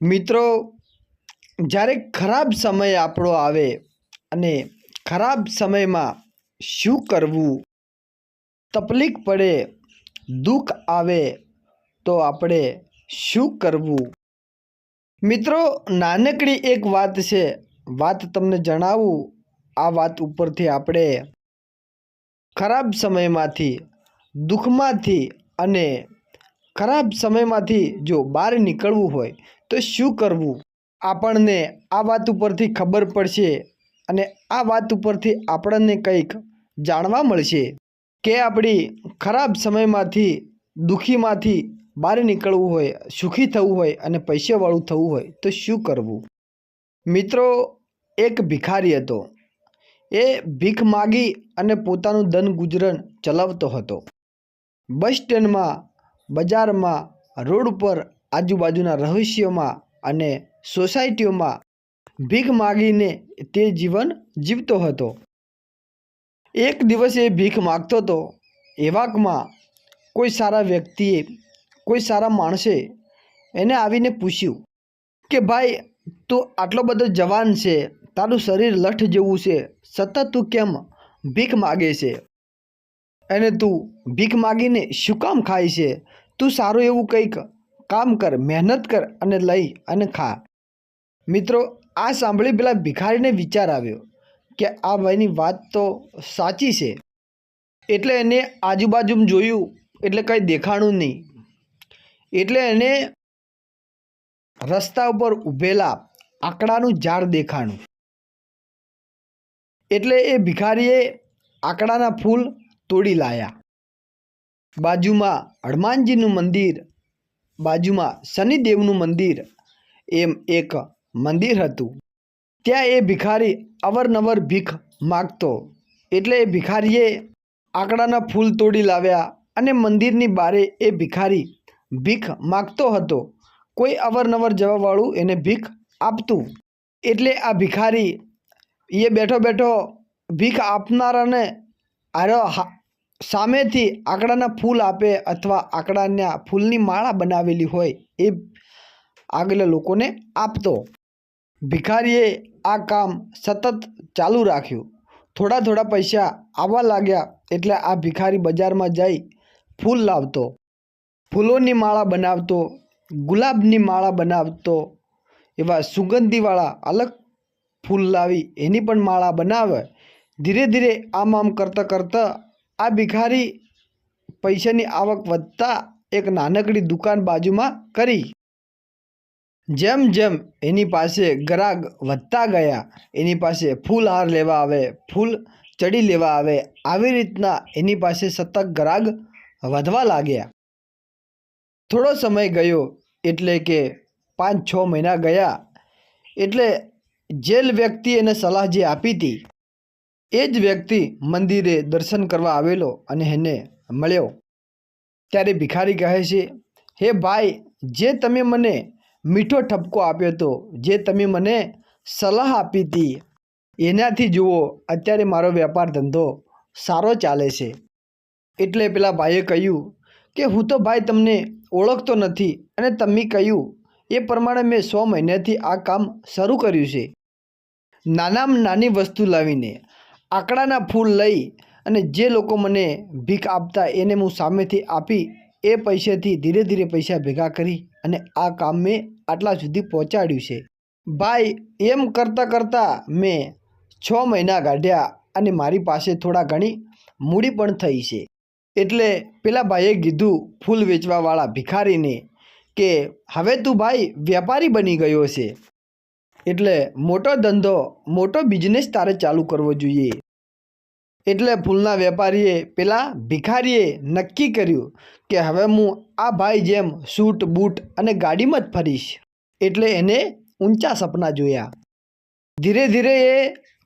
મિત્રો, જ્યારે ખરાબ સમય આપણો આવે અને ખરાબ સમયમાં શું કરવું, તકલીફ પડે, દુઃખ આવે તો આપણે શું કરવું? મિત્રો, નાનકડી એક વાત છે. વાત તમને જણાવું. આ વાત ઉપરથી આપણે ખરાબ સમયમાંથી, દુઃખમાંથી અને ખરાબ સમયમાંથી જો બહાર નીકળવું હોય તો શું કરવું, આપણને આ વાત ઉપરથી ખબર પડશે અને આ વાત ઉપરથી આપણને કંઈક જાણવા મળશે કે આપણી ખરાબ સમયમાંથી, દુઃખીમાંથી બહાર નીકળવું હોય, સુખી થવું હોય અને પૈસાવાળું થવું હોય તો શું કરવું? મિત્રો, એક ભિખારી હતો. એ ભીખ માગી અને પોતાનું ધન ગુજરાન ચલાવતો હતો. બસ સ્ટેન્ડમાં, બજારમાં, રોડ ઉપર, આજુબાજુના રહસ્યોમાં અને સોસાયટીઓમાં ભીખ માગીને તે જીવન જીવતો હતો. એક દિવસ એ ભીખ માગતો હતો. એવામાં કોઈ સારા વ્યક્તિએ, કોઈ સારા માણસે એને આવીને પૂછ્યું કે ભાઈ, તું આટલો બધો જવાન છે, તારું શરીર લઠ જેવું છે, સતત તું કેમ ભીખ માગે છે? અને તું ભીખ માગીને શું કામ ખાય છે? તું સારું એવું કંઈક કામ કર, મહેનત કર અને લઈ અને ખા. મિત્રો, આ સાંભળી પેલા ભિખારીને વિચાર આવ્યો કે આ ભાઈની વાત તો સાચી છે. એટલે એને આજુબાજુમાં જોયું એટલે કંઈ દેખાણું નહીં. એટલે એને રસ્તા ઉપર ઊભેલા આકડાનું ઝાડ દેખાણું. એટલે એ ભિખારીએ આકડાના ફૂલ તોડી લાયા. બાજુમાં હનુમાનજીનું મંદિર, બાજુમાં શનિદેવનું મંદિર, એમ એક મંદિર હતું. ત્યાં એ ભિખારી અવારનવાર ભીખ માગતો. એટલે એ ભિખારીએ આકડાના ફૂલ તોડી લાવ્યા અને મંદિરની બારે એ ભિખારી ભીખ માગતો હતો. કોઈ અવારનવાર જવાવાળું એને ભીખ આપતું. એટલે આ ભિખારી એ બેઠો બેઠો ભીખ આપનારાને સામેથી આકડાના ફૂલ આપે અથવા આકડાના ફૂલની માળા બનાવેલી હોય એ આગલા લોકોને આપતો. ભિખારીએ આ કામ સતત ચાલુ રાખ્યું. થોડા થોડા પૈસા આવવા લાગ્યા. એટલે આ ભિખારી બજારમાં જઈ ફૂલ લાવતો, ફૂલોની માળા બનાવતો, ગુલાબની માળા બનાવતો, એવા સુગંધીવાળા અલગ ફૂલ લાવી એની પણ માળા બનાવે. ધીરે ધીરે આમ કરતાં કરતાં આ ભિખારી પૈસાની આવક વધતા એક નાનકડી દુકાન બાજુમાં કરી. જેમ જેમ એની પાસે ગ્રાહક વધતા ગયા, એની પાસે ફૂલ હાર લેવા આવે, ફૂલ ચડી લેવા આવે, આવી રીતના એની પાસે સતત ગ્રાહક વધવા લાગ્યા. થોડો સમય ગયો એટલે કે 5-6 મહિના ગયા. એટલે જે વ્યક્તિ એને સલાહ જે આપી હતી એ જ વ્યક્તિ મંદિરે દર્શન કરવા આવેલો અને એને મળ્યો. ત્યારે ભિખારી કહે છે, હે ભાઈ, જે તમે મને મીઠો ઠપકો આપ્યો હતો, જે તમે મને સલાહ આપી હતી, એનાથી જુઓ અત્યારે મારો વેપાર ધંધો સારો ચાલે છે. એટલે પેલા ભાઈએ કહ્યું કે હું તો ભાઈ તમને ઓળખતો નથી અને તમે કહ્યું એ પ્રમાણે મેં 100 મહિનાથી આ કામ શરૂ કર્યું છે. નાનામાં નાની વસ્તુ લાવીને આકડાના ફૂલ લઈ અને જે લોકો મને ભીખ આપતા એને હું સામેથી આપી એ પૈસાથી ધીરે ધીરે પૈસા ભેગા કરી અને આ કામ મેં આટલા સુધી પહોંચાડ્યું છે. ભાઈ, એમ કરતાં કરતાં મેં 6 મહિના કાઢ્યા અને મારી પાસે થોડા ઘણી મૂડી પણ થઈ છે. એટલે પેલા ભાઈએ કીધું ફૂલ વેચવાવાળા ભિખારીને કે હવે તું ભાઈ વેપારી બની ગયો છે. એટલે મોટો ધંધો, મોટો બિઝનેસ તારે ચાલુ કરવો જોઈએ. એટલે ફૂલના વેપારીએ પેલા ભિખારીએ નક્કી કર્યું કે હવે હું આ ભાઈ જેમ સૂટ બૂટ અને ગાડીમાં જ ફરીશ. એટલે એને ઊંચા સપના જોયા. ધીરે ધીરે એ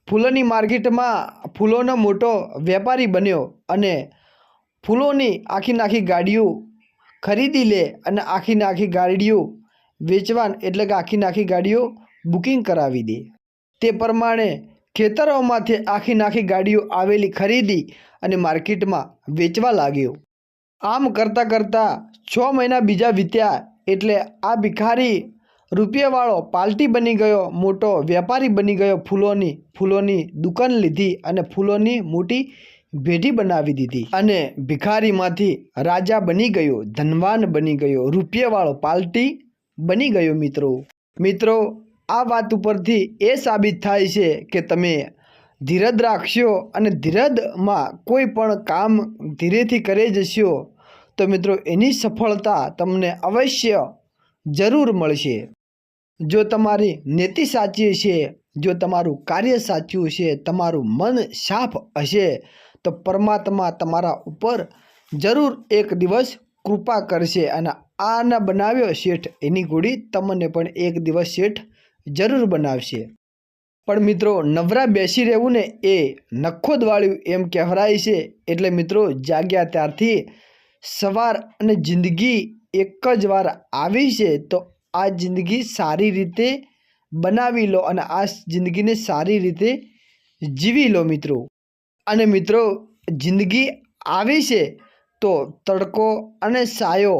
ફૂલોની માર્કેટમાં ફૂલોનો મોટો વેપારી બન્યો અને ફૂલોની આખી ગાડીઓ ખરીદી લે અને આખી ગાડીઓ વેચવાન એટલે કે આખી ગાડીઓ બુકિંગ કરાવી દે. તે પ્રમાણે ખેતરોમાંથી આખી ગાડીઓ આવેલી ખરીદી અને માર્કેટમાં વેચવા લાગ્યો. આમ કરતાં કરતાં 6 મહિના બીજા વીત્યા. એટલે આ ભિખારી રૂપિયાવાળો પાલટી બની ગયો, મોટો વેપારી બની ગયો, ફૂલોની દુકાન લીધી અને ફૂલોની મોટી ભેટી બનાવી દીધી અને ભિખારીમાંથી રાજા બની ગયો, ધનવાન બની ગયો, રૂપિયાવાળો પાલટી બની ગયો. મિત્રો આ વાત ઉપરથી એ સાબિત થાય છે કે તમે ધીરજ રાખશો અને ધીરજમાં કોઈ પણ કામ ધીરેથી કરી જશો તો મિત્રો એની સફળતા તમને અવશ્ય જરૂર મળશે. જો તમારી નીતિ સાચી છે, જો તમારું કાર્ય સાચું છે, તમારું મન સાફ હશે તો પરમાત્મા તમારા ઉપર જરૂર એક દિવસ કૃપા કરશે અને આના બનાવ્યો શેઠ એની ગોળી તમને પણ એક દિવસ શેઠ જરૂર બનાવશે. પણ મિત્રો નવરા બેસી રહેવું ને એ નખો દ્વાળ્યું એમ કહેવાય છે. એટલે મિત્રો જાગ્યા ત્યારથી સવાર અને જિંદગી એક જ વાર આવી છે તો આ જિંદગી સારી રીતે બનાવી લો અને આ જિંદગીને સારી રીતે જીવી લો મિત્રો. અને મિત્રો જિંદગી આવી છે તો તડકો અને સાયો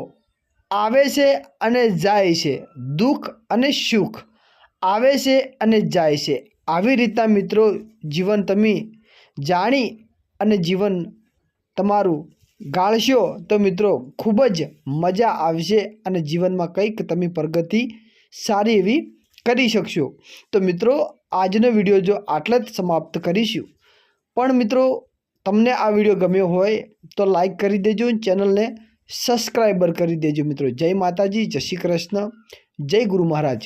આવે છે અને જાય છે, દુઃખ અને સુખ આવે છે અને જાય છે. આવી રીતના મિત્રો જીવન તમે જાણી અને જીવન તમારું ગાળશો તો મિત્રો ખૂબ જ મજા આવશે અને જીવનમાં કંઈક તમે પ્રગતિ સારી એવી કરી શકશો. તો મિત્રો આજનો વિડીયો જો આટલે જ સમાપ્ત કરીશું. પણ મિત્રો તમને આ વિડીયો ગમ્યો હોય તો લાઈક કરી દેજો, ચેનલને સબસ્ક્રાઈબર કરી દેજો. મિત્રો જય માતાજી, જય શ્રી કૃષ્ણ, જય ગુરુ મહારાજ.